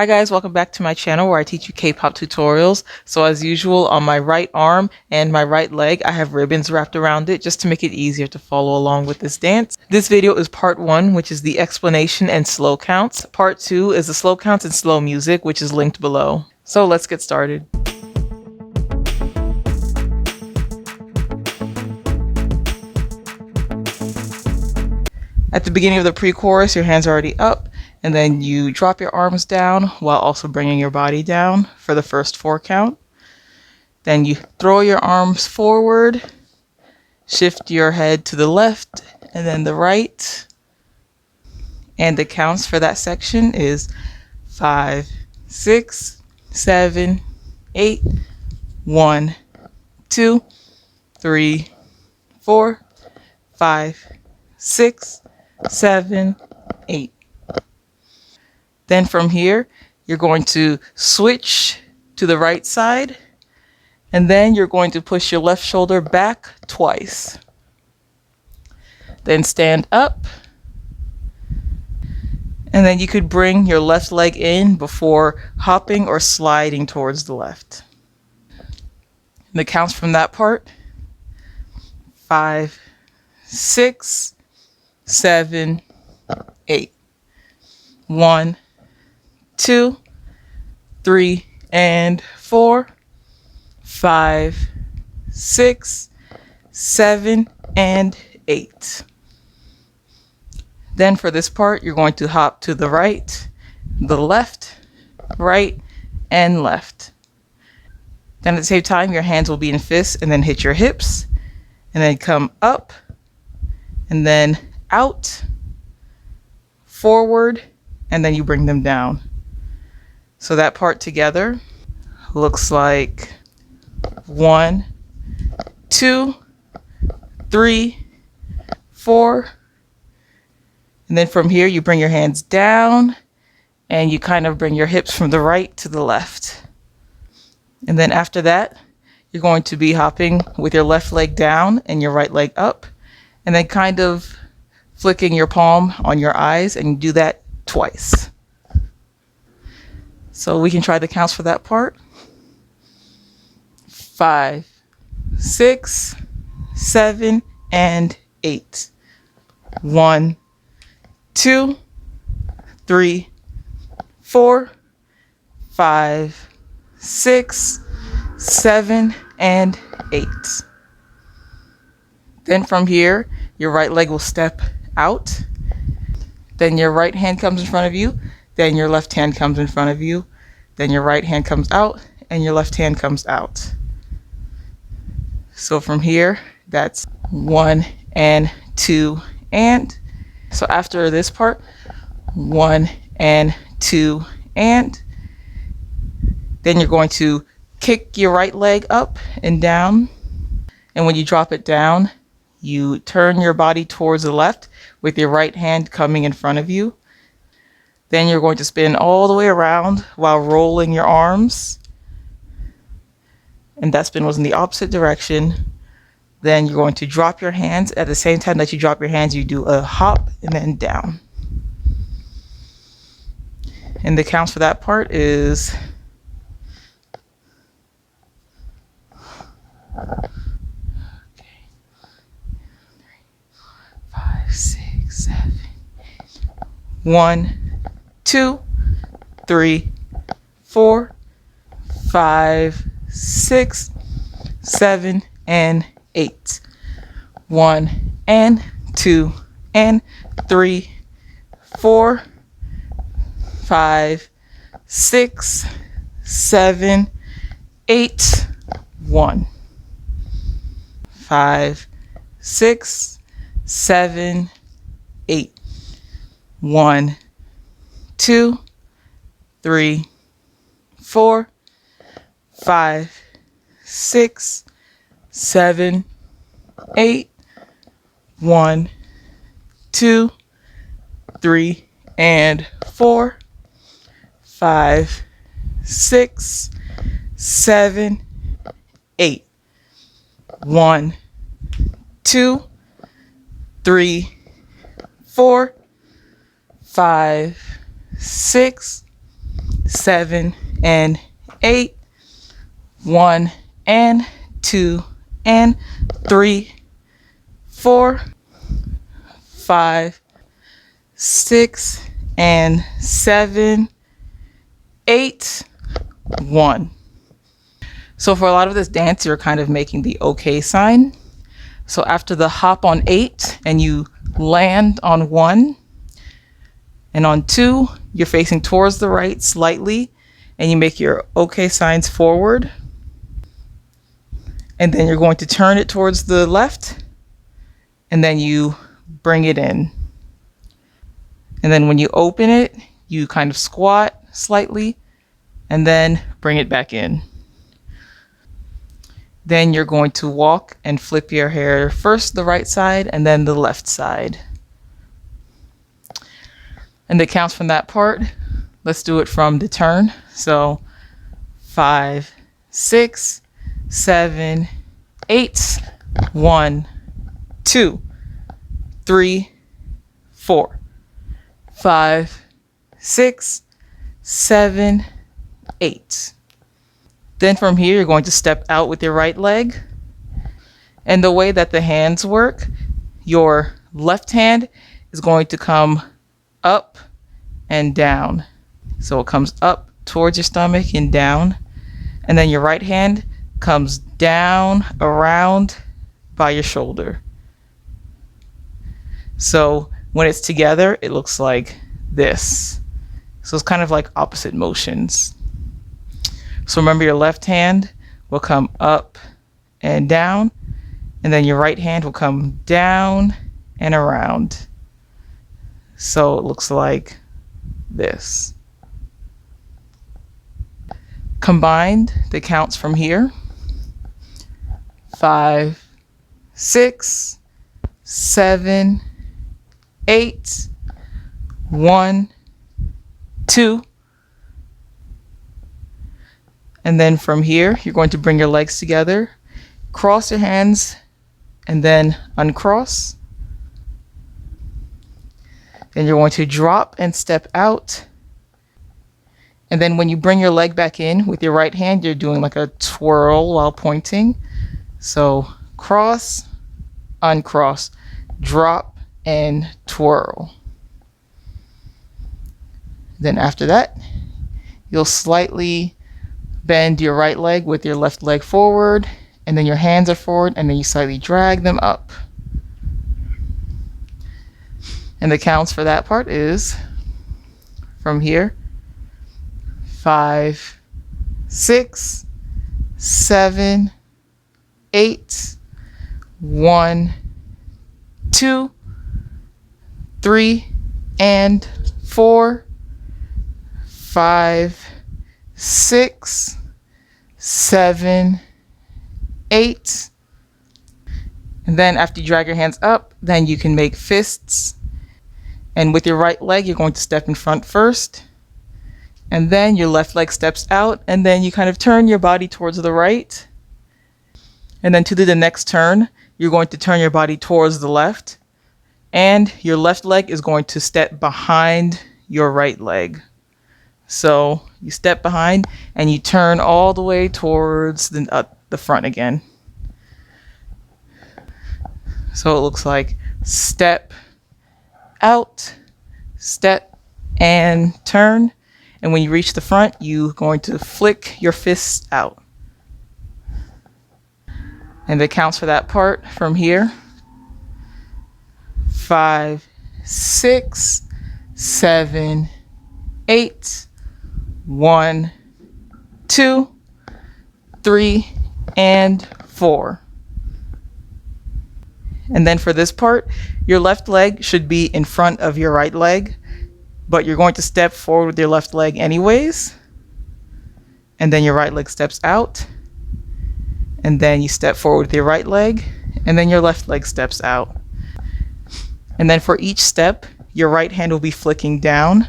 Hi guys, welcome back to my channel where I teach you K-pop tutorials. So as usual, on my right arm and my right leg, I have ribbons wrapped around it just to make it easier to follow along with this dance. This video is part 1, which is the explanation and slow counts. Part 2 is the slow counts and slow music, which is linked below. So let's get started. At the beginning of the pre-chorus, your hands are already up, and then you drop your arms down while also bringing your body down for the first 4 count. Then you throw your arms forward, shift your head to the left and then the right. And the counts for that section is 5, 6, 7, 8, 1, 2, 3, 4, 5, 6, 7, 8. Then from here, you're going to switch to the right side, and then you're going to push your left shoulder back twice. Then stand up, and then you could bring your left leg in before hopping or sliding towards the left. And the counts from that part: 5, 6, 7, 8. 1, 2, 3, and 4, 5, 6, 7, and 8. Then for this part, you're going to hop to the right, the left, right, and left. Then at the same time, your hands will be in fists and then hit your hips, and then come up, and then out, forward, and then you bring them down. So that part together looks like 1, 2, 3, 4. And then from here, you bring your hands down and you kind of bring your hips from the right to the left. And then after that, you're going to be hopping with your left leg down and your right leg up, and then kind of flicking your palm on your eyes, and you do that twice. So we can try the counts for that part. 5, 6, 7, and 8. 1, 2, 3, 4, 5, 6, 7, and 8. Then from here, your right leg will step out. Then your right hand comes in front of you. Then your left hand comes in front of you. Then your right hand comes out and your left hand comes out. So from here, that's 1 and 2 and. So after this part, 1 and 2 and. Then you're going to kick your right leg up and down. And when you drop it down, you turn your body towards the left with your right hand coming in front of you. Then you're going to spin all the way around while rolling your arms. And that spin was in the opposite direction. Then you're going to drop your hands. At the same time that you drop your hands, you do a hop and then down. And the counts for that part is 1, 2, 3, 4, 5, 6, 7, and 8. 1 and 2 and 3, 4, 5, 6, 7, 8. 1, 5, 6, 7, 8. 1, 2, 3, 4, 5, 6, 7, 8. 1, 2, 3, and 4, 5, 6, 7, 8. 1, 2, 3, 4, 5, 6, 7, and 8. 1 and 2 and 3, 4, 5, 6, and 7, 8, 1. So for a lot of this dance, you're kind of making the OK sign. So after the hop on 8 and you land on 1, and on 2, you're facing towards the right slightly, and you make your OK signs forward. And then you're going to turn it towards the left, and then you bring it in. And then when you open it, you kind of squat slightly, and then bring it back in. Then you're going to walk and flip your hair first the right side and then the left side. And the counts from that part, let's do it from the turn. So 5, 6, 7, 8, 1, 2, 3, 4, 5, 6, 7, 8. Then from here, you're going to step out with your right leg. And the way that the hands work, your left hand is going to come up and down. So it comes up towards your stomach and down. And then your right hand comes down around by your shoulder. So when it's together, it looks like this. So it's kind of like opposite motions. So remember, your left hand will come up and down, and then your right hand will come down and around. So it looks like this. Combined, the counts from here: 5, 6, 7, 8, 1, 2. And then from here, you're going to bring your legs together, cross your hands, and then uncross. Then you're going to drop and step out. And then when you bring your leg back in with your right hand, you're doing like a twirl while pointing. So cross, uncross, drop, and twirl. Then after that, you'll slightly bend your right leg with your left leg forward, and then your hands are forward, and then you slightly drag them up. And the counts for that part is from here: 5, 6, 7, 8, 1, 2, 3, and 4, 5, 6, 7, 8. And then after you drag your hands up, then you can make fists. And with your right leg, you're going to step in front first. And then your left leg steps out, and then you kind of turn your body towards the right. And then to do the next turn, you're going to turn your body towards the left. And your left leg is going to step behind your right leg. So you step behind and you turn all the way towards the front again. So it looks like step, out, step, and turn. And when you reach the front, you're going to flick your fists out. And the counts for that part from here: 5, 6, 7, 8, 1, 2, 3, and 4. And then for this part, your left leg should be in front of your right leg, but you're going to step forward with your left leg anyways. And then your right leg steps out. And then you step forward with your right leg, and then your left leg steps out. And then for each step, your right hand will be flicking down,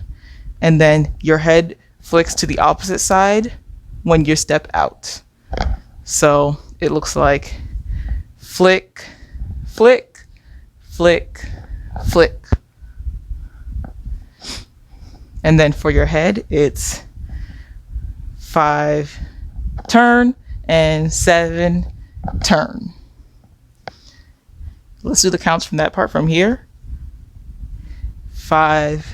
and then your head flicks to the opposite side when you step out. So it looks like flick, flick, flick, flick. And then for your head, it's 5, turn, and 7, turn. Let's do the counts from that part from here. 5,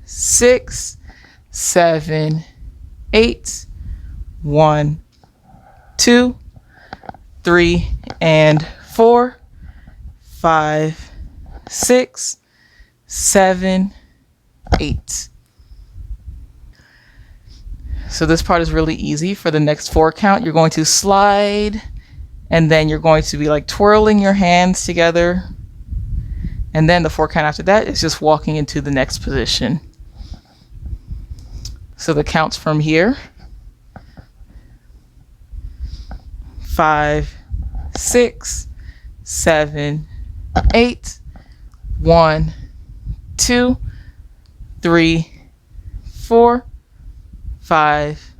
6, 7, 8, 1, 2, 3, and 4, 5, 6, 7, 8. So this part is really easy. For the next 4 count, you're going to slide, and then you're going to be like twirling your hands together. And then the 4 count after that is just walking into the next position. So the counts from here: 5, 6, 7, 8, 1, 2, 3, 4, 5,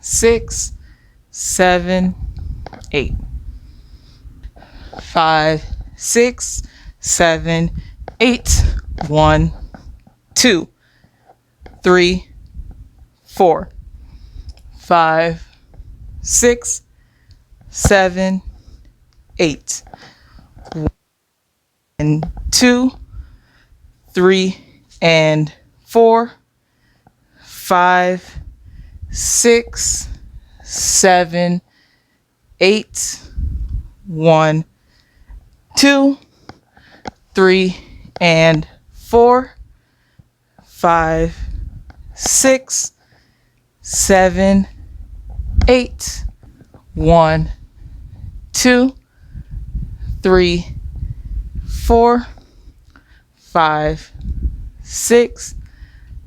6, 7, 8. 5, 6, 7, 8, 1, 2, 3, 4, 5, 6, 7, 8. 1, 2, 3, and 4, 5, 6, 7, 8. 1, 2, 3, and 4, 5, 6, 7, 8. 1, 2, 3, 4, 5, 6,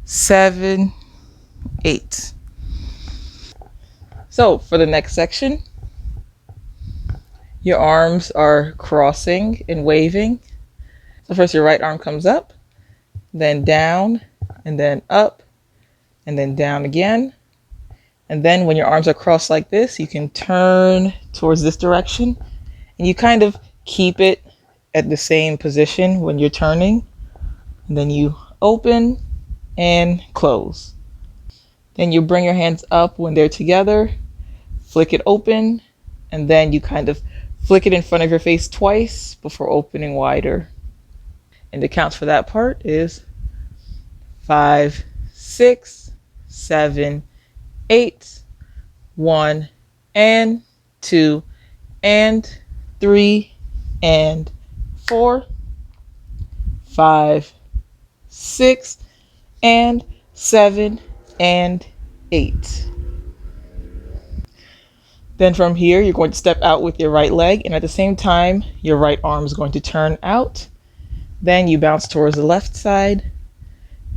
7, 8. So for the next section, your arms are crossing and waving. So first your right arm comes up, then down, and then up, and then down again. And then when your arms are crossed like this, you can turn towards this direction, and you kind of keep it at the same position when you're turning. And then you open and close. Then you bring your hands up when they're together, flick it open, and then you kind of flick it in front of your face twice before opening wider. And the counts for that part is 5, 6, 7, 8, 1, and 2, and 3, and 4, 5, 6, and 7, and 8. Then from here, you're going to step out with your right leg, and at the same time, your right arm is going to turn out. Then you bounce towards the left side,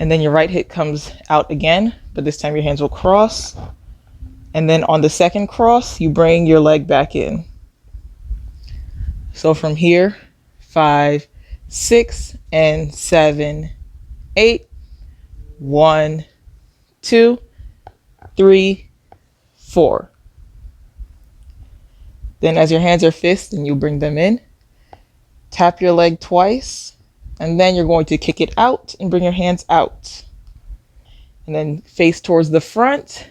and then your right hip comes out again, but this time your hands will cross. And then on the second cross, you bring your leg back in. So from here, 5, 6, and 7, 8, 1, 2, 3, 4. Then as your hands are fists and you bring them in, tap your leg twice, and then you're going to kick it out and bring your hands out. And then face towards the front,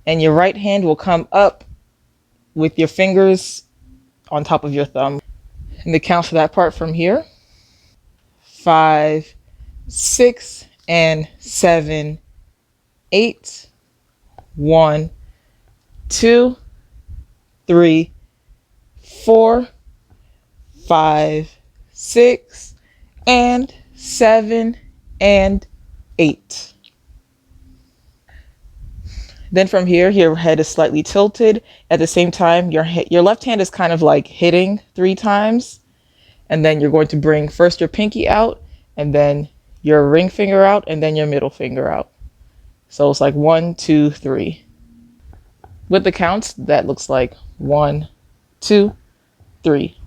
and your right hand will come up with your fingers on top of your thumb. And the count for that part from here: 5, 6, and 7, 8, 1, 2, 3, 4, 5, 6, and 7, and 8. Then from here, your head is slightly tilted. At the same time, your left hand is kind of like hitting 3 times. And then you're going to bring first your pinky out, and then your ring finger out, and then your middle finger out. So it's like 1, 2, 3. With the counts, that looks like 1, 2, 3.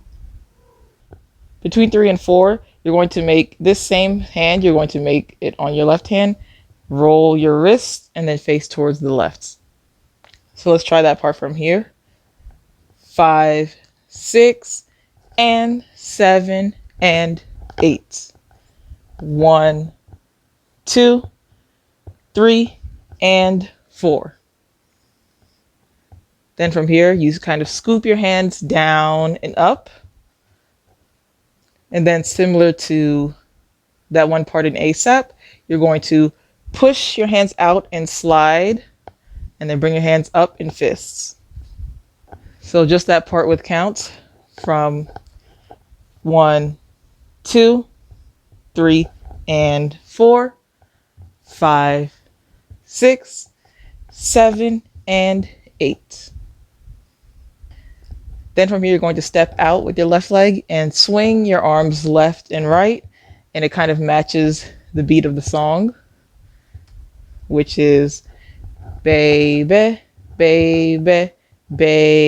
Between 3 and 4, you're going to make this same hand, you're going to make it on your left hand, roll your wrist, and then face towards the left. So let's try that part from here. 5, 6, and 7, and 8. 1, 2, 3, and 4. Then from here, you kind of scoop your hands down and up. And then similar to that one part in ASAP, you're going to push your hands out and slide, and then bring your hands up in fists. So just that part with counts from 1, 2, 3, and 4, 5, 6, 7, and 8. Then from here, you're going to step out with your left leg and swing your arms left and right, and it kind of matches the beat of the song, which is baby, baby, baby.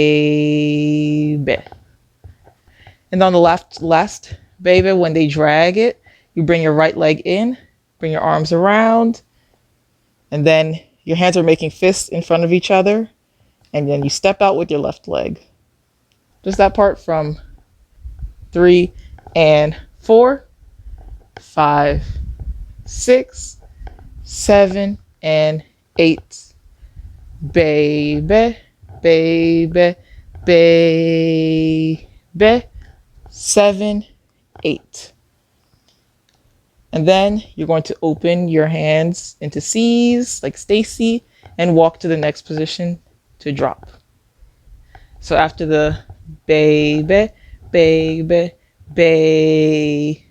And on the last baby, when they drag it, you bring your right leg in, bring your arms around, and then your hands are making fists in front of each other, and then you step out with your left leg. Just that part from 3 and 4, 5, 6, 7, and 8. Baby, baby, baby, 7, 8. And then you're going to open your hands into C's like StayC and walk to the next position to drop. So after the baby, baby, baby,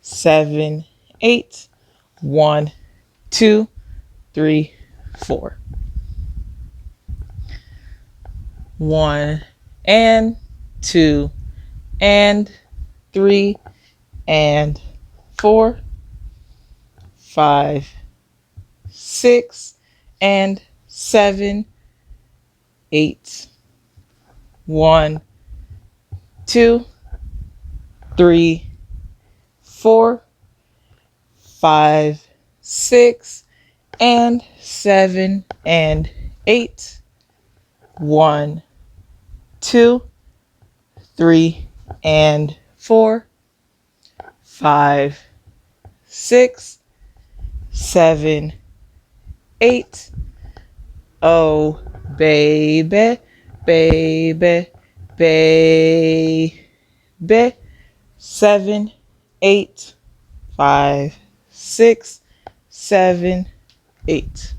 7, 8, 1, 2, 3, 4. 1 and 2 and 3 and 4, 5, 6, and 7, 8. 1, 2, 3, 4, 5, 6, and 7, and 8. 1, 2, 3, and 4, 5, 6, 7, 8. Oh, baby, baby, baby. 7, 8, 5, 6, 7, 8.